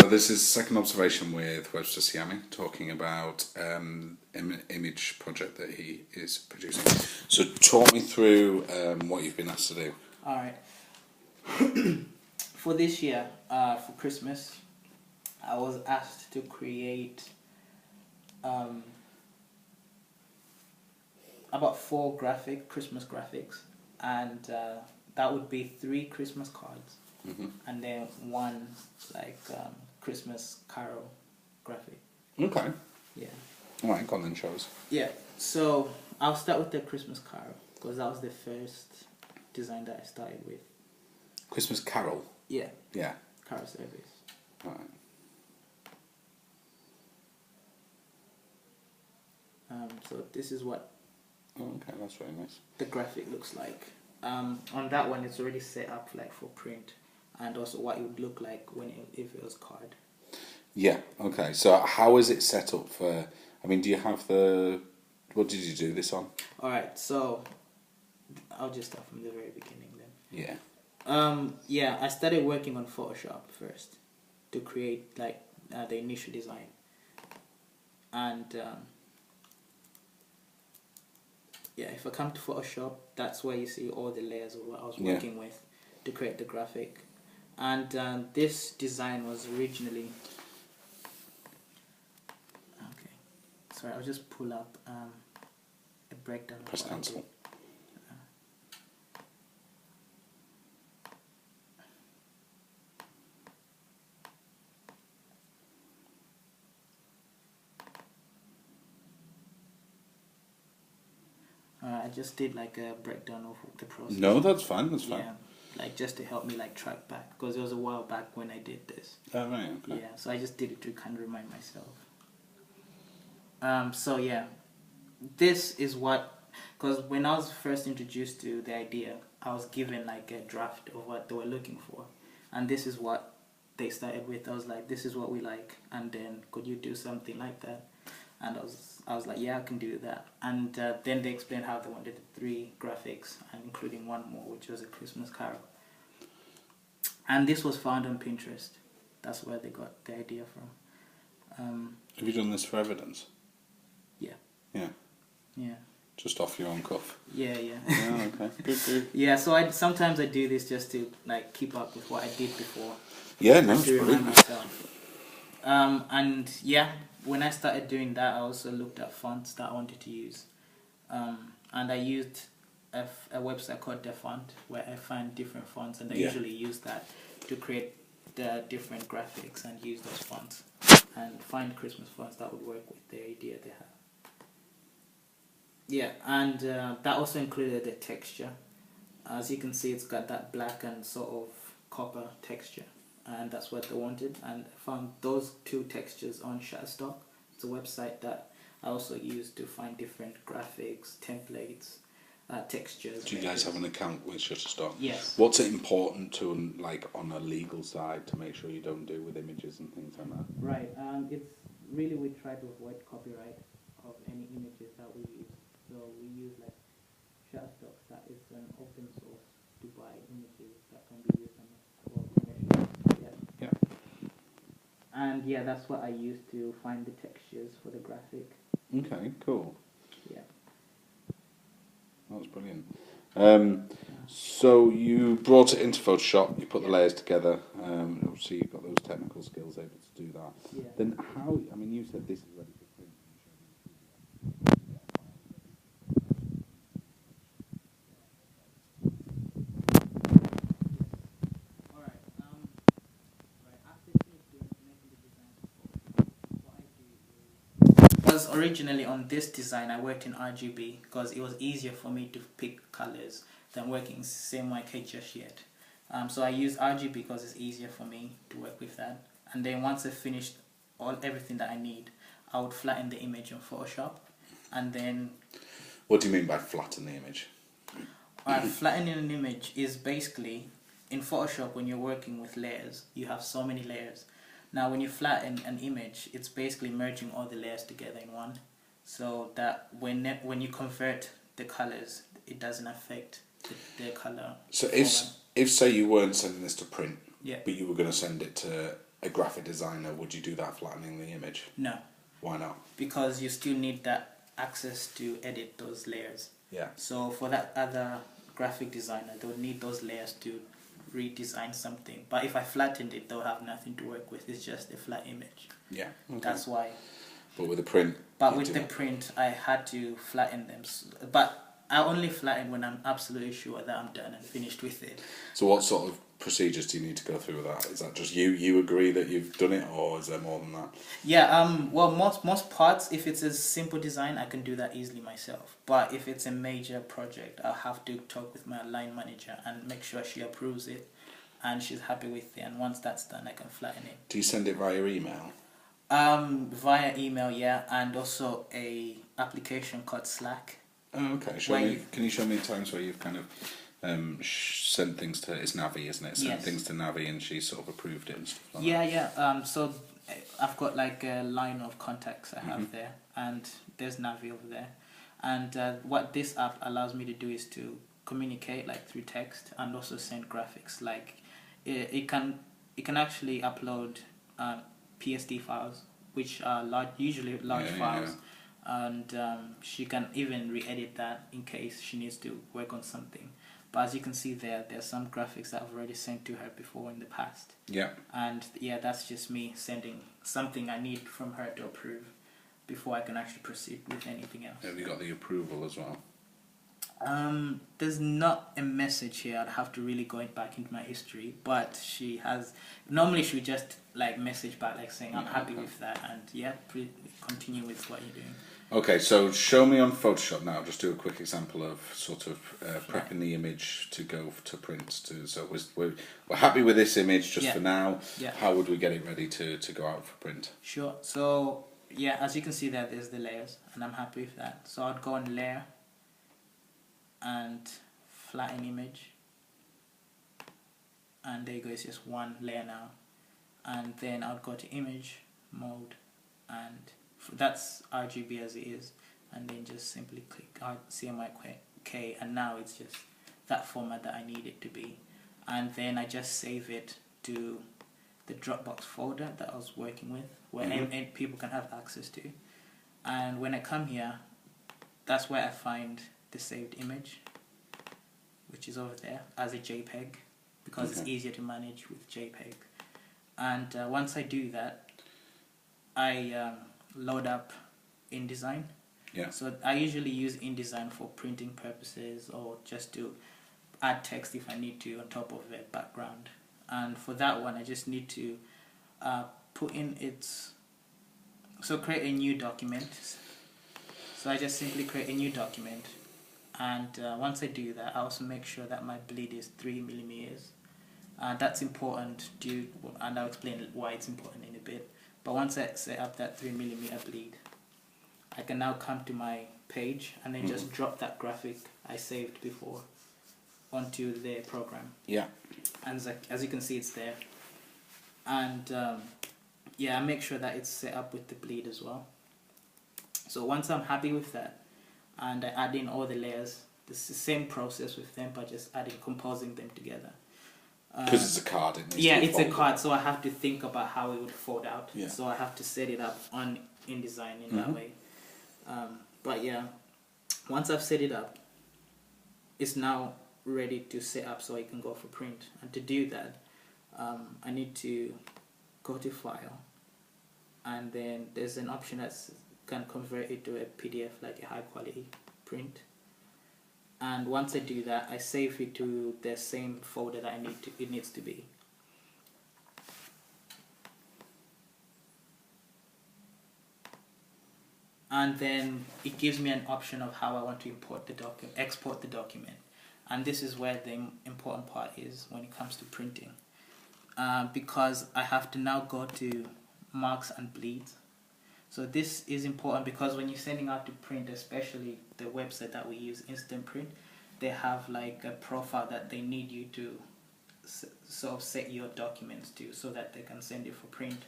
So this is second observation with Webster Siami talking about image project that he is producing. So talk me through what you've been asked to do. All right. For this year, for Christmas, I was asked to create about 4 Christmas graphics, and that would be 3 Christmas cards, and then 1 Christmas carol graphic. Okay. Yeah. All right, go on then, show us. Yeah. So I'll start with the Christmas carol because that was the first design that I started with. Christmas carol. Yeah. Yeah. Carol service. All right. So this is what Okay, that's very nice. the graphic looks like. On that one, it's already set up like for print, and also what it would look like if it was card. Yeah. Okay. So how is it set up for? I mean, do you have the? What did you do this on? All right. So I'll just start from the very beginning then. Yeah. Yeah, I started working on Photoshop first to create like the initial design, and yeah, if I come to Photoshop, that's where you see all the layers of what I was working with to create the graphic. And this design was originally... Okay, sorry, I'll just pull up a breakdown. Press cancel. I just did like a breakdown of the process. No, that's fine. That's fine. Yeah, like just to help me like track back because it was a while back when I did this. Oh right. Okay. Yeah, so I just did it to kind of remind myself. So yeah, this is what, because when I was first introduced to the idea, I was given like a draft of what they were looking for, and this is what they started with. I was like, this is what we like, and then could you do something like that? And I was like, yeah, I can do that. And then they explained how they wanted 3 graphics, and including 1 more, which was a Christmas carol. And this was found on Pinterest. That's where they got the idea from. Have you done this for evidence? Yeah. Yeah. Yeah. Just off your own cuff. Yeah. Oh, okay. Good. Yeah. So sometimes I do this just to like keep up with what I did before. Yeah, no, it's to remind brilliant. myself. And yeah, when I started doing that, I also looked at fonts that I wanted to use, and I used a website called The Font, where I find different fonts, and I usually use that to create the different graphics and use those fonts and find Christmas fonts that would work with the idea they have. Yeah, and that also included the texture. As you can see, it's got that black and sort of copper texture, and that's what they wanted. And I found those 2 textures on Shutterstock. It's a website that I also use to find different graphics, templates, textures. Do you guys have an account with Shutterstock? Yes. What's it important to, like, on a legal side to make sure you don't do with images and things like that? Right. It's really, we try to avoid copyright of any images that we use. So we use like Shutterstock, that is an open source to buy images that can be used for commercial. Yeah. And yeah, that's what I use to find the textures for the graphic. Okay, cool. Yeah. That's brilliant. So you brought it into Photoshop, you put the layers together, obviously you've got those technical skills able to do that. Yeah. Then how, I mean, you said this is ready for print. Because originally on this design I worked in RGB because it was easier for me to pick colors than working same like HSYet. So I use RGB because it's easier for me to work with that. And then once I finished everything that I need, I would flatten the image in Photoshop, and then... What do you mean by flatten the image? Flattening an image is basically, in Photoshop when you're working with layers, you have so many layers. Now when you flatten an image, it's basically merging all the layers together in one, so that when you convert the colors, it doesn't affect the color. So if say you weren't sending this to print, yeah, but you were going to send it to a graphic designer, would you do that flattening the image? No, Why not? because you still need that access to edit those layers. Yeah. So for that other graphic designer, they'll need those layers to redesign something. But if I flattened it, they'll have nothing to work with. It's just a flat image. Yeah. Okay. That's why. But with the print. But with the print, I had to flatten them. But I only flatten when I'm absolutely sure that I'm done and finished with it. So what sort of procedures do you need to go through with that? Is that just you agree that you've done it, or is there more than that? Yeah, well, most parts, if it's a simple design, I can do that easily myself. But if it's a major project, I'll have to talk with my line manager and make sure she approves it and she's happy with it. And once that's done, I can flatten it. Do you send it via email? Via email, yeah, and also a application called Slack. Oh, okay. Can you show me times where you've kind of sent things to, it's Navi, isn't it? Sent things to Navi and she sort of approved it and stuff like that. Yeah. So I've got like a line of contacts I have there, and there's Navi over there. And what this app allows me to do is to communicate like through text and also send graphics. Like it can actually upload PSD files, which are usually large files. Yeah. And she can even re-edit that in case she needs to work on something. But as you can see there's some graphics that I've already sent to her before in the past. Yeah. And yeah, that's just me sending something I need from her to approve before I can actually proceed with anything else. Have you got the approval as well? There's not a message here. I'd have to really go back into my history, but she has. Normally she would just like message back like saying I'm happy with that, and yeah, continue with what you're doing. Okay, so show me on Photoshop now. Just do a quick example of sort of prepping the image to go to print. So we're happy with this image just for now. Yeah. How would we get it ready to go out for print? Sure. So yeah, as you can see there's the layers, and I'm happy with that. So I'd go on layer and flatten image, and there you go, it's just one layer now. And then I'll go to image mode, and that's RGB as it is, and then just simply click CMYK, and now it's just that format that I need it to be. And then I just save it to the Dropbox folder that I was working with, where people can have access to. And when I come here, that's where I find the saved image, which is over there as a JPEG, because it's easier to manage with JPEG. And once I do that, I load up InDesign. Yeah. So I usually use InDesign for printing purposes, or just to add text if I need to on top of the background. And for that one, I just need to put in create a new document. So I just simply create a new document, and once I do that, I also make sure that my bleed is 3mm. That's important, and I'll explain why it's important in a bit. But once I set up that 3mm bleed, I can now come to my page and then just drop that graphic I saved before onto the program. Yeah. And as you can see, it's there. And yeah, I make sure that it's set up with the bleed as well. So once I'm happy with that, and I add in all the layers, it's the same process with them, but just composing them together. Because it's a card, it's a card, so I have to think about how it would fold out. Yeah. So I have to set it up on InDesign in that way. But yeah, once I've set it up, it's now ready to set up so it can go for print. And to do that, I need to go to File, and then there's an option that can convert it to a PDF, like a high quality print. And once I do that, I save it to the same folder that it needs to be. And then it gives me an option of how I want to export the document. And this is where the important part is when it comes to printing. Because I have to now go to marks and bleeds. So this is important because when you're sending out to print, especially the website that we use, Instant Print, they have like a profile that they need you to sort of set your documents to, so that they can send it for print.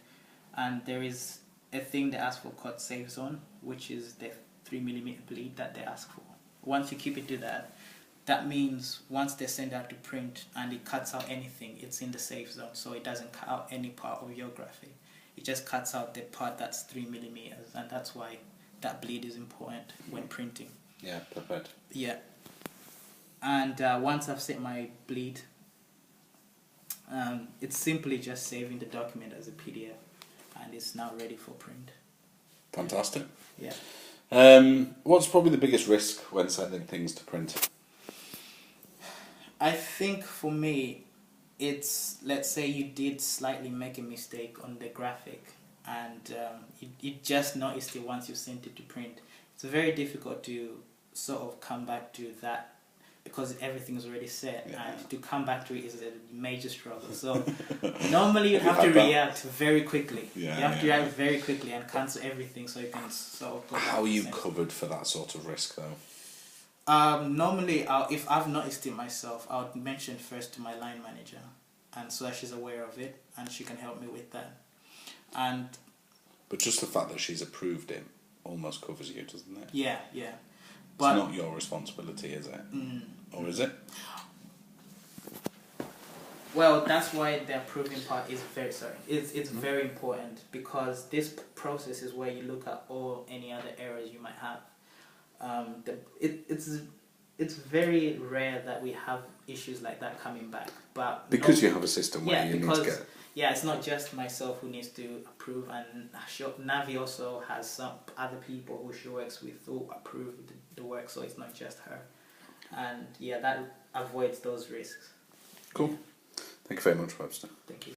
And there is a thing they ask for called Safe Zone, which is the 3mm bleed that they ask for. Once you keep it to that, that means once they send out to print and it cuts out anything, it's in the safe zone, so it doesn't cut out any part of your graphic. It just cuts out the part that's 3 millimeters, and that's why that bleed is important when printing. Yeah, perfect. Yeah. And once I've set my bleed, it's simply just saving the document as a PDF, and it's now ready for print. Fantastic. Yeah. What's probably the biggest risk when sending things to print? I think for me, it's, let's say you did slightly make a mistake on the graphic, and you just noticed it once you sent it to print. It's very difficult to sort of come back to that, because everything's already set, and to come back to it is a major struggle. So normally you have to react very quickly. You have to react very quickly and cancel everything so you can sort of go back. How are you covered for that sort of risk, though? Normally, if I've noticed it myself, I would mention first to my line manager, and so that she's aware of it, and she can help me with that. But just the fact that she's approved it almost covers you, doesn't it? Yeah. But it's not your responsibility, is it? Or is it? Well, that's why the approving part is it's very important, because this process is where you look at any other errors you might have. It's very rare that we have issues like that coming back, but because you have a system where you need to get. Yeah, it's not just myself who needs to approve, and Navi also has some other people who she works with who approve the work, so it's not just her. And yeah, that avoids those risks. Cool. Thank you very much, Webster. Thank you.